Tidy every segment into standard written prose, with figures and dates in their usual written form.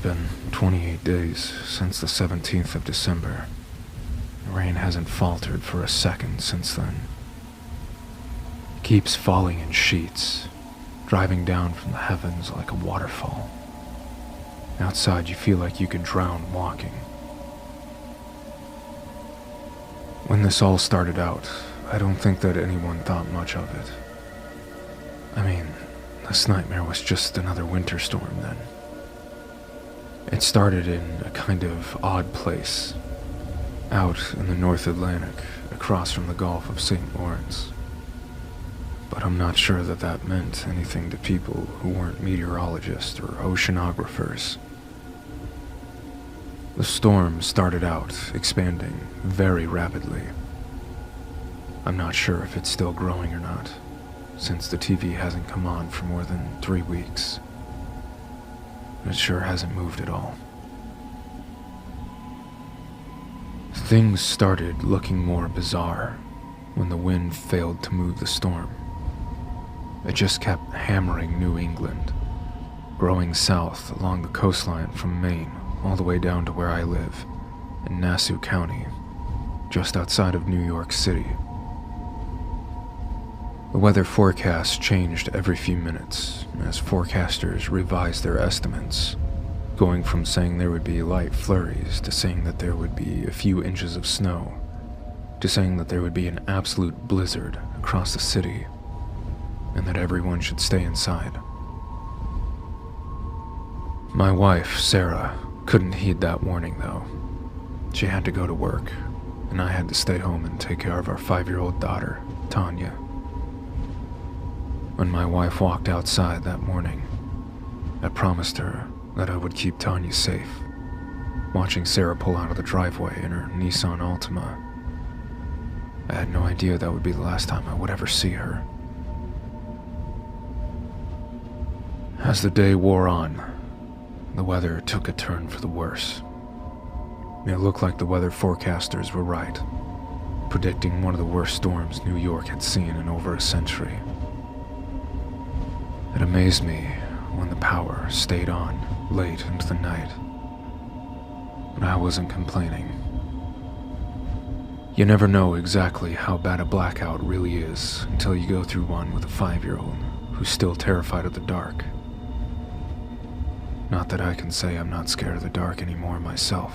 been 28 days since the 17th of December. The rain hasn't faltered for a second since then. It keeps falling in sheets, driving down from the heavens like a waterfall. Outside, you feel like you could drown walking. When this all started out, I don't think that anyone thought much of it. I mean, this nightmare was just another winter storm then. It started in a kind of odd place, out in the North Atlantic, across from the Gulf of St. Lawrence. But I'm not sure that that meant anything to people who weren't meteorologists or oceanographers. The storm started out expanding very rapidly. I'm not sure if it's still growing or not, since the TV hasn't come on for more than 3 weeks. It sure hasn't moved at all. Things started looking more bizarre when the wind failed to move the storm. It just kept hammering New England, growing south along the coastline from Maine all the way down to where I live, in Nassau County, just outside of New York City. The weather forecast changed every few minutes as forecasters revised their estimates, going from saying there would be light flurries to saying that there would be a few inches of snow, to saying that there would be an absolute blizzard across the city, and that everyone should stay inside. My wife, Sarah, couldn't heed that warning though. She had to go to work, and I had to stay home and take care of our 5-year-old daughter, Tanya. When my wife walked outside that morning, I promised her that I would keep Tanya safe, watching Sarah pull out of the driveway in her Nissan Altima. I had no idea that would be the last time I would ever see her. As the day wore on, the weather took a turn for the worse. It looked like the weather forecasters were right, predicting one of the worst storms New York had seen in over a century. It amazed me when the power stayed on late into the night, but I wasn't complaining. You never know exactly how bad a blackout really is until you go through one with a 5-year-old who's still terrified of the dark. Not that I can say I'm not scared of the dark anymore myself.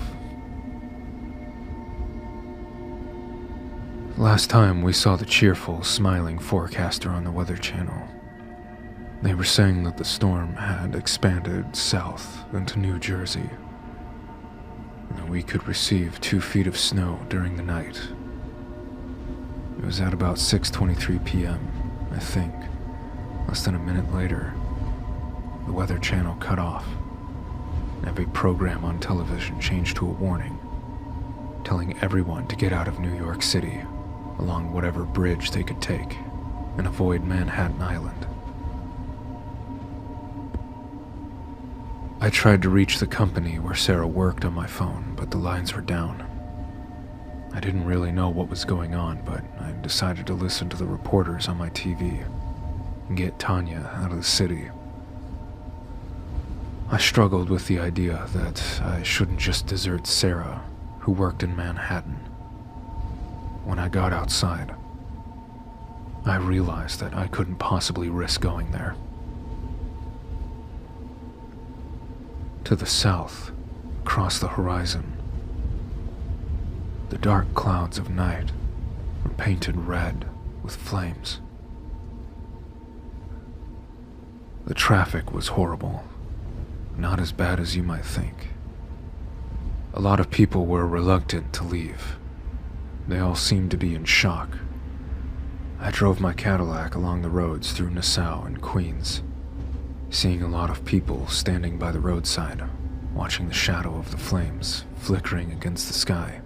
Last time we saw the cheerful, smiling forecaster on the Weather Channel, they were saying that the storm had expanded south into New Jersey, and that we could receive 2 feet of snow during the night. It was at about 6:23 p.m., I think. Less than a minute later, the Weather Channel cut off. Every program on television changed to a warning, telling everyone to get out of New York City, along whatever bridge they could take, and avoid Manhattan Island. I tried to reach the company where Sarah worked on my phone, but the lines were down. I didn't really know what was going on, but I decided to listen to the reporters on my TV and get Tanya out of the city. I struggled with the idea that I shouldn't just desert Sarah, who worked in Manhattan. When I got outside, I realized that I couldn't possibly risk going there. To the south, across the horizon, the dark clouds of night were painted red with flames. The traffic was horrible, not as bad as you might think. A lot of people were reluctant to leave. They all seemed to be in shock. I drove my Cadillac along the roads through Nassau and Queens, seeing a lot of people standing by the roadside, watching the shadow of the flames flickering against the sky,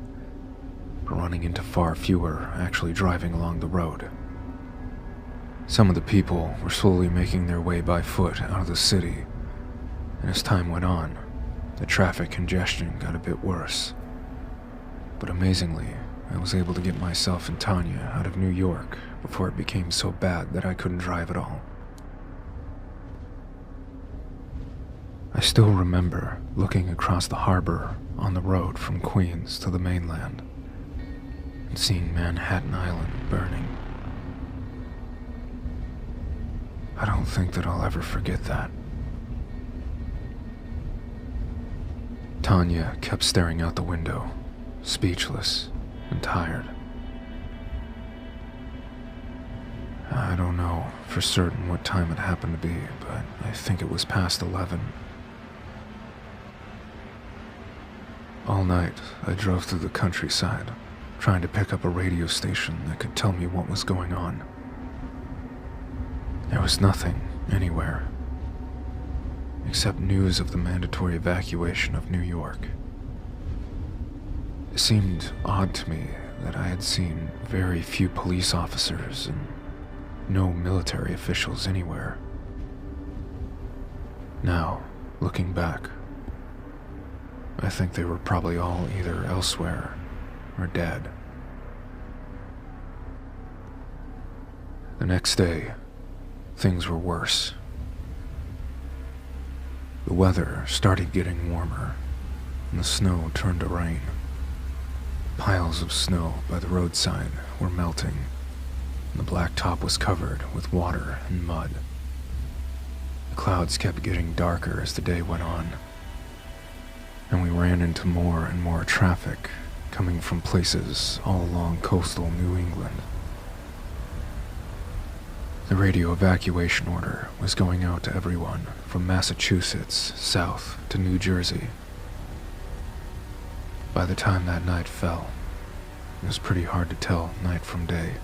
but running into far fewer actually driving along the road. Some of the people were slowly making their way by foot out of the city, and as time went on, the traffic congestion got a bit worse. But amazingly, I was able to get myself and Tanya out of New York before it became so bad that I couldn't drive at all. I still remember looking across the harbor on the road from Queens to the mainland and seeing Manhattan Island burning. I don't think that I'll ever forget that. Tanya kept staring out the window, speechless and tired. I don't know for certain what time it happened to be, but I think it was past 11. All night, I drove through the countryside, trying to pick up a radio station that could tell me what was going on. There was nothing anywhere, except news of the mandatory evacuation of New York. It seemed odd to me that I had seen very few police officers and no military officials anywhere. Now, looking back, I think they were probably all either elsewhere or dead. The next day, things were worse. The weather started getting warmer, and the snow turned to rain. Piles of snow by the roadside were melting, and the blacktop was covered with water and mud. The clouds kept getting darker as the day went on, and we ran into more and more traffic coming from places all along coastal New England. The radio evacuation order was going out to everyone from Massachusetts south to New Jersey. By the time that night fell, it was pretty hard to tell night from day.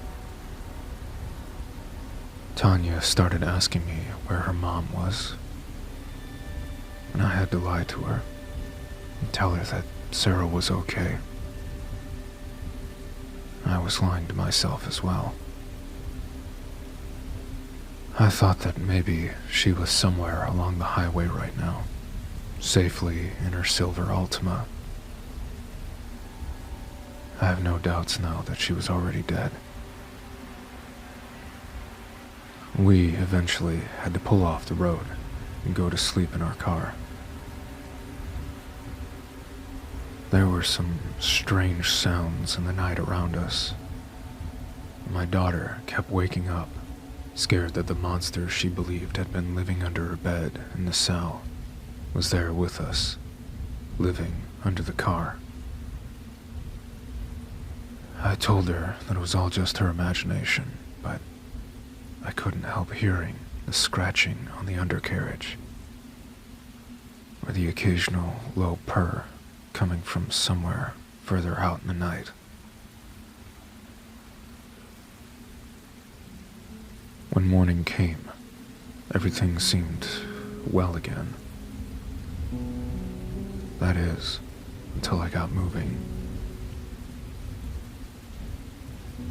Tanya started asking me where her mom was, and I had to lie to her and tell her that Sarah was okay. I was lying to myself as well. I thought that maybe she was somewhere along the highway right now, safely in her silver Altima. I have no doubts now that she was already dead. We eventually had to pull off the road and go to sleep in our car. There were some strange sounds in the night around us. My daughter kept waking up, scared that the monster she believed had been living under her bed in the cell was there with us, living under the car. I told her that it was all just her imagination, but I couldn't help hearing the scratching on the undercarriage, or the occasional low purr coming from somewhere further out in the night. When morning came, everything seemed well again. That is, until I got moving.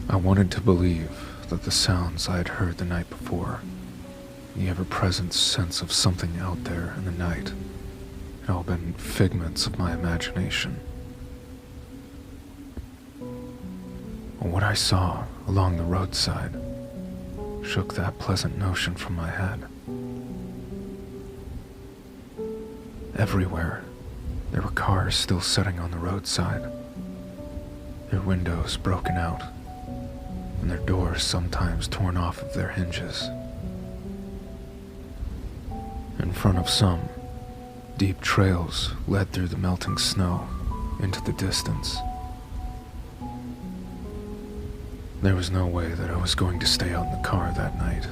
I wanted to believe that the sounds I had heard the night before, the ever-present sense of something out there in the night, had all been figments of my imagination. What I saw along the roadside shook that pleasant notion from my head. Everywhere, there were cars still sitting on the roadside, their windows broken out, and their doors sometimes torn off of their hinges. In front of some, deep trails led through the melting snow into the distance. There was no way that I was going to stay out in the car that night.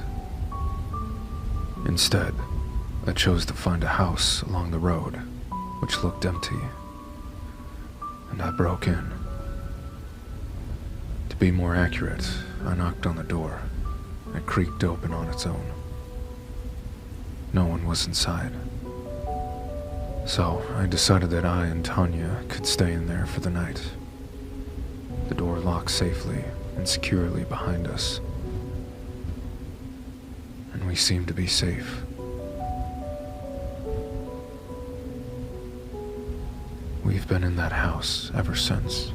Instead, I chose to find a house along the road, which looked empty, and I broke in. To be more accurate, I knocked on the door. It creaked open on its own. No one was inside. So I decided that I and Tanya could stay in there for the night. The door locked safely and securely behind us, and we seemed to be safe. We've been in that house ever since.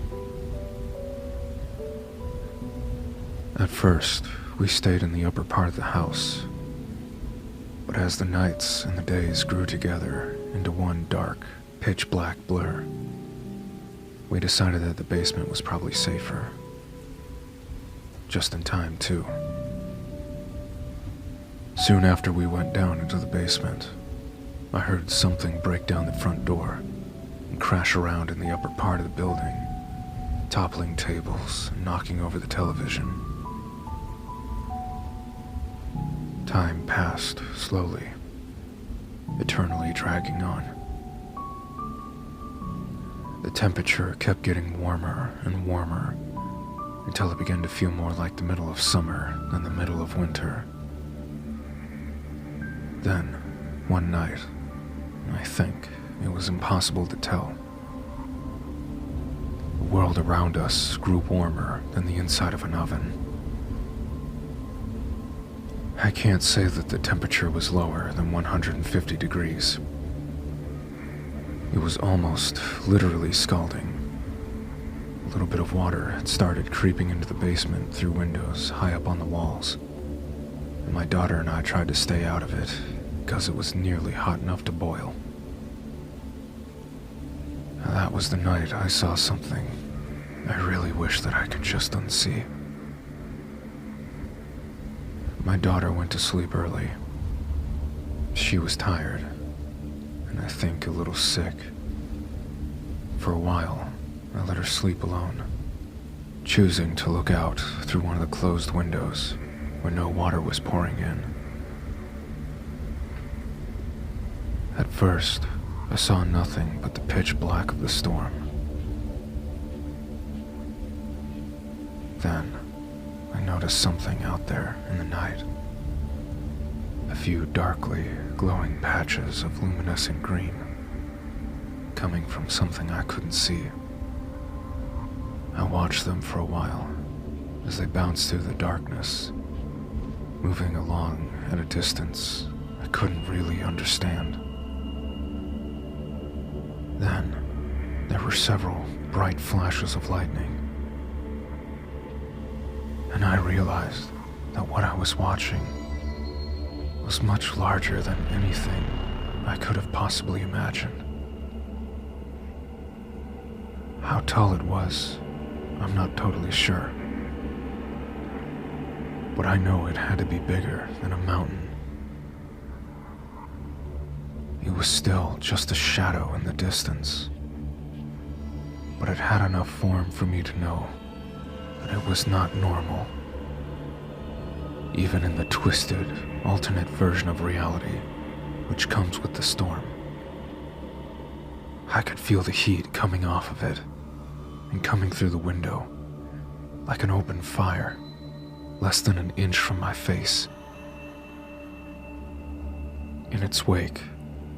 At first, we stayed in the upper part of the house, but as the nights and the days grew together, into one dark, pitch-black blur. We decided that the basement was probably safer. Just in time, too. Soon after we went down into the basement, I heard something break down the front door and crash around in the upper part of the building, toppling tables and knocking over the television. Time passed slowly, eternally dragging on. The temperature kept getting warmer and warmer until it began to feel more like the middle of summer than the middle of winter. Then, one night, I think it was impossible to tell. The world around us grew warmer than the inside of an oven. I can't say that the temperature was lower than 150 degrees. It was almost literally scalding. A little bit of water had started creeping into the basement through windows high up on the walls, and my daughter and I tried to stay out of it because it was nearly hot enough to boil. That was the night I saw something I really wish that I could just unsee. My daughter went to sleep early. She was tired, and I think a little sick. For a while, I let her sleep alone, choosing to look out through one of the closed windows where no water was pouring in. At first, I saw nothing but the pitch black of the storm. Then, I noticed something out there in the night. A few darkly glowing patches of luminescent green, coming from something I couldn't see. I watched them for a while as they bounced through the darkness, moving along at a distance I couldn't really understand. Then, there were several bright flashes of lightning, and I realized that what I was watching was much larger than anything I could have possibly imagined. How tall it was, I'm not totally sure, but I know it had to be bigger than a mountain. It was still just a shadow in the distance, but it had enough form for me to know that it was not normal. Even in the twisted, alternate version of reality which comes with the storm. I could feel the heat coming off of it and coming through the window like an open fire, less than an inch from my face. In its wake,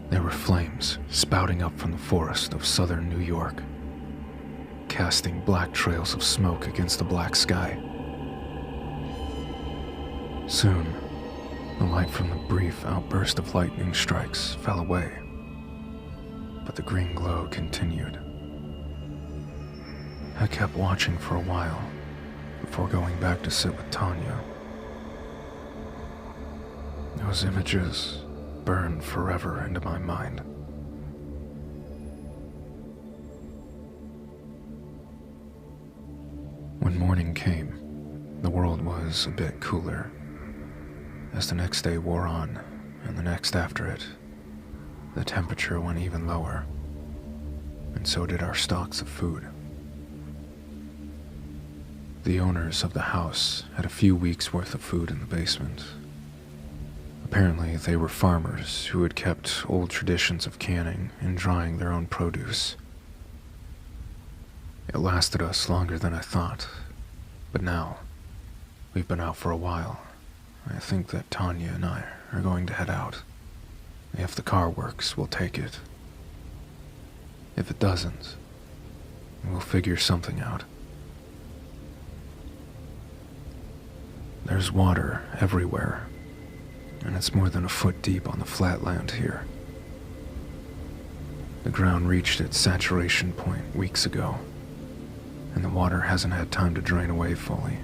there were flames spouting up from the forest of southern New York, casting black trails of smoke against the black sky. Soon, the light from the brief outburst of lightning strikes fell away, but the green glow continued. I kept watching for a while before going back to sit with Tanya. Those images burned forever into my mind. When morning came, the world was a bit cooler. As the next day wore on, and the next after it, the temperature went even lower, and so did our stocks of food. The owners of the house had a few weeks' worth of food in the basement. Apparently, they were farmers who had kept old traditions of canning and drying their own produce. It lasted us longer than I thought, but now, we've been out for a while. I think that Tanya and I are going to head out. If the car works, we'll take it. If it doesn't, we'll figure something out. There's water everywhere, and it's more than a foot deep on the flat land here. The ground reached its saturation point weeks ago, and the water hasn't had time to drain away fully.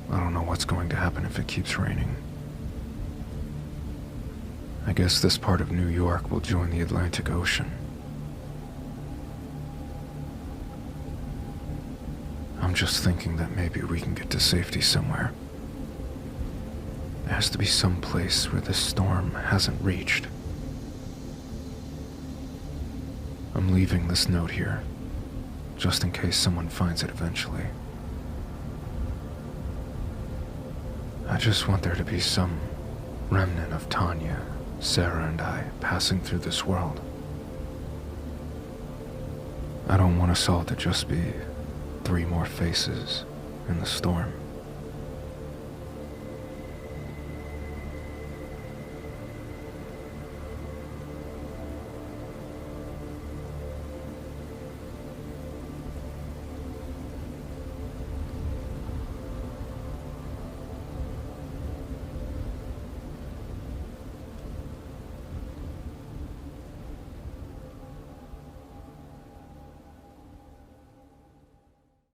I don't know what's going to happen if it keeps raining. I guess this part of New York will join the Atlantic Ocean. I'm just thinking that maybe we can get to safety somewhere. There has to be some place where this storm hasn't reached. I'm leaving this note here, just in case someone finds it eventually. I just want there to be some remnant of Tanya, Sarah, and I passing through this world. I don't want us all to just be 3 more faces in the storm.